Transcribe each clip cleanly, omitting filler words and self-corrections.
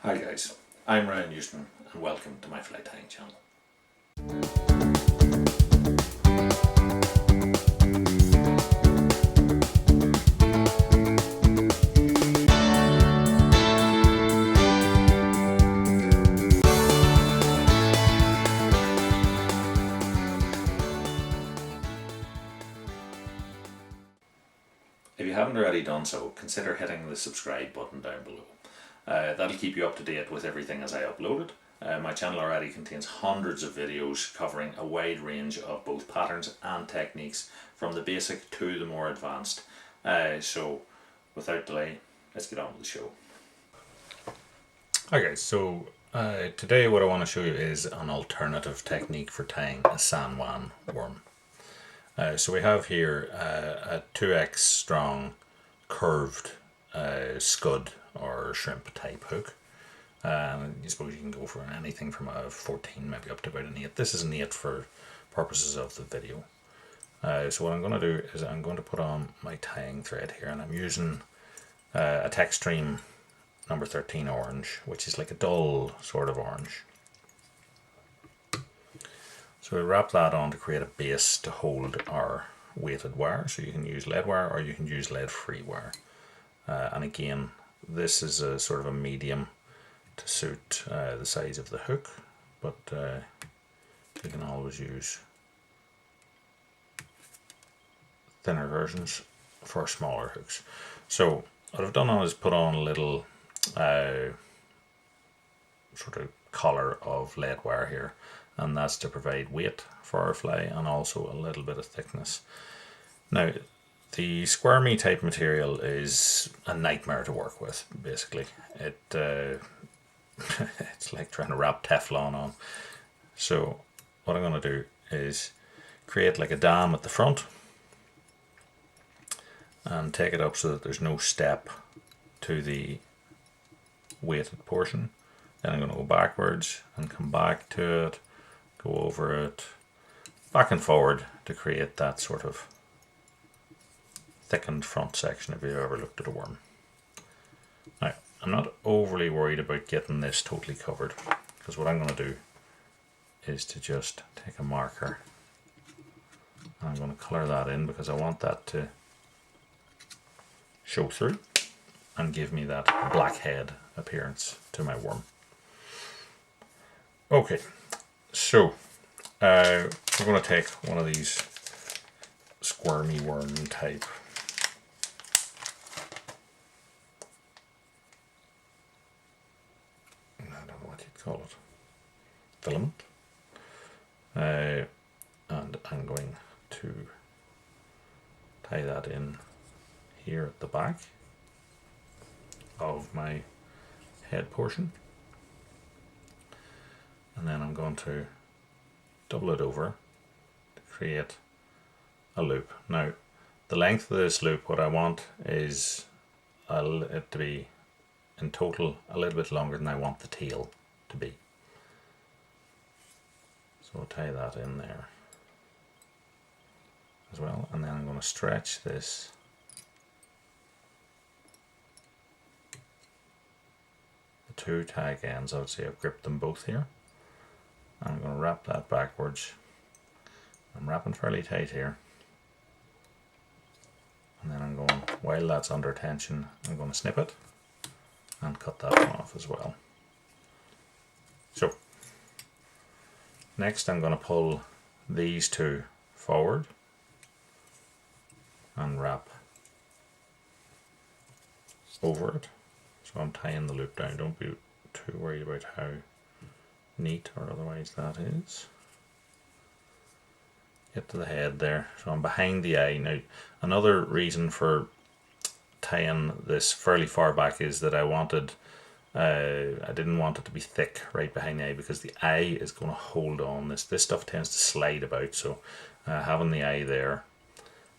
Hi guys, I'm Ryan Newsman and welcome to my fly tying channel. If you haven't already done so, consider hitting the subscribe button down below. That'll keep you up to date with everything as I upload it. My channel already contains hundreds of videos covering a wide range of both patterns and techniques, from the basic to the more advanced. So without delay, let's get on with the show. Okay, so today what I want to show you is an alternative technique for tying a San Juan worm. So we have here a 2x strong curved scud or shrimp type hook. I suppose you can go for anything from a 14 maybe up to about an 8. This is an 8 for purposes of the video. So what I'm going to do is I'm going to put on my tying thread here, and I'm using a Textreme number 13 orange, which is like a dull sort of orange. So we wrap that on to create a base to hold our weighted wire. So you can use lead wire or you can use lead free wire. And again, this is a sort of a medium to suit the size of the hook, but you can always use thinner versions for smaller hooks. So what I've done is put on a little sort of collar of lead wire here, and that's to provide weight for our fly and also a little bit of thickness. Now, the squirmy type material is a nightmare to work with, basically. It's like trying to wrap Teflon on. So what I'm going to do is create like a dam at the front and take it up so that there's no step to the weighted portion. Then I'm going to go backwards and come back to it, go over it, back and forward to create that sort of thickened front section if you've ever looked at a worm. Now, I'm not overly worried about getting this totally covered, because what I'm going to do is to just take a marker and I'm going to colour that in, because I want that to show through and give me that black head appearance to my worm. Okay, so we're going to take one of these squirmy worm type call it filament, and I'm going to tie that in here at the back of my head portion, and then I'm going to double it over to create a loop. Now, the length of this loop, what I want is it to be in total a little bit longer than I want the tail to be. So I'll tie that in there as well, and then I'm going to stretch this the two tag ends. I would say I've gripped them both here. I'm going to wrap that backwards. I'm wrapping fairly tight here, and then I'm going, while that's under tension, I'm going to snip it and cut that one off as well. So next I'm going to pull these two forward and wrap over it. So I'm tying the loop down. Don't be too worried about how neat or otherwise that is. Get to the head there. So I'm behind the eye. Now, another reason for tying this fairly far back is that I didn't want it to be thick right behind the eye, because the eye is going to hold on. This stuff tends to slide about, so having the eye there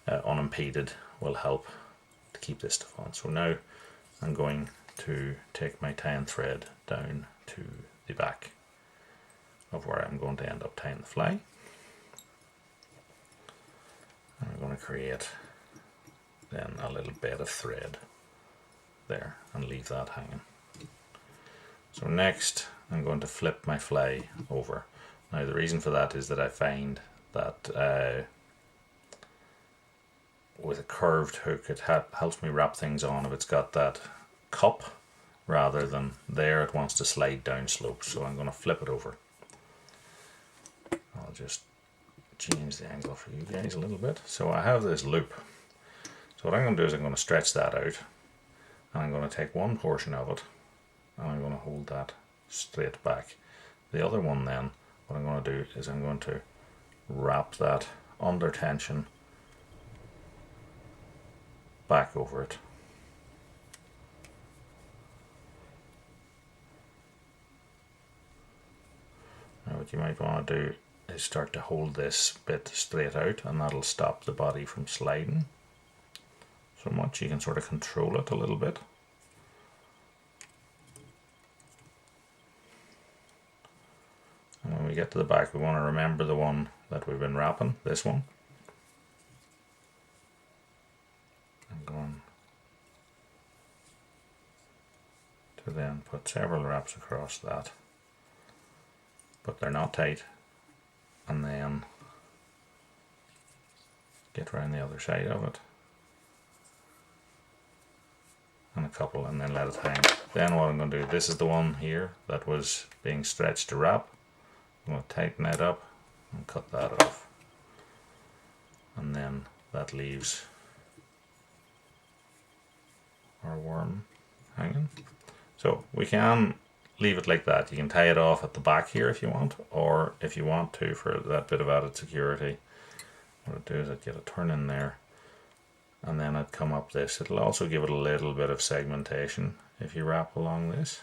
unimpeded will help to keep this stuff on. So now I'm going to take my tying thread down to the back of where I'm going to end up tying the fly. And I'm going to create then a little bed of thread there and leave that hanging. So next I'm going to flip my fly over. Now the reason for that is that I find that with a curved hook it helps me wrap things on if it's got that cup rather than there it wants to slide down slope. So I'm going to flip it over. I'll just change the angle for you guys a little bit. So I have this loop. So what I'm going to do is I'm going to stretch that out, and I'm going to take one portion of it and I'm going to hold that straight back. The other one then, what I'm going to do is I'm going to wrap that under tension back over it. Now what you might want to do is start to hold this bit straight out, and that'll stop the body from sliding so much. You can sort of control it a little bit. And when we get to the back, we want to remember the one that we've been wrapping, this one. I'm going to then put several wraps across that, but they're not tight, and then get around the other side of it, and a couple, and then let it hang. Then what I'm going to do, this is the one here that was being stretched to wrap. I'm going to tighten that up and cut that off, and then that leaves our worm hanging. So we can leave it like that. You can tie it off at the back here if you want, or if you want to, for that bit of added security, what I'd do is I'd get a turn in there, and then I'd come up this. It'll also give it a little bit of segmentation if you wrap along this.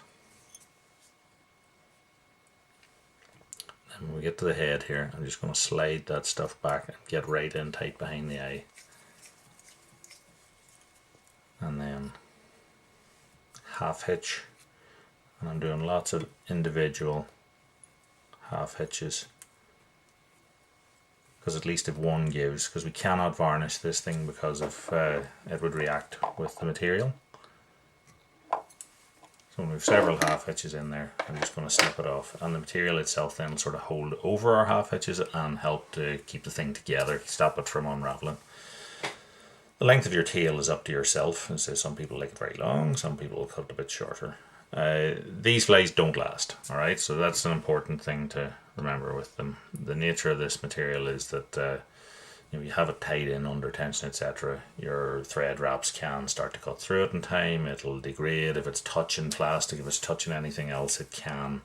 And when we get to the head here, I'm just going to slide that stuff back and get right in tight behind the eye, and then half hitch. And I'm doing lots of individual half hitches, because at least if one gives, because we cannot varnish this thing because of it would react with the material. So we have several half hitches in there. I'm just going to snip it off, and the material itself then will sort of hold over our half hitches and help to keep the thing together, stop it from unraveling. The length of your tail is up to yourself. And so some people like it very long, some people will cut it a bit shorter. These flies don't last, alright, so that's an important thing to remember with them. The nature of this material is that you have it tied in under tension, etc. Your thread wraps can start to cut through it in time. It'll degrade if it's touching plastic, if it's touching anything else, it can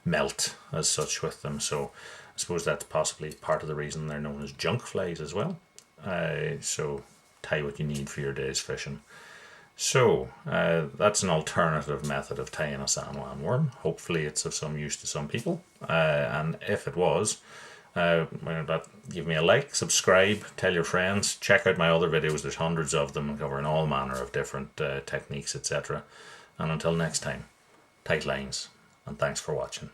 melt as such with them. So I suppose that's possibly part of the reason they're known as junk flies as well. So tie what you need for your day's fishing. So that's an alternative method of tying a San Juan worm. Hopefully it's of some use to some people, and if it was, give me a like, subscribe, tell your friends, check out my other videos. There's hundreds of them covering all manner of different techniques, etc. And until next time, tight lines, and thanks for watching.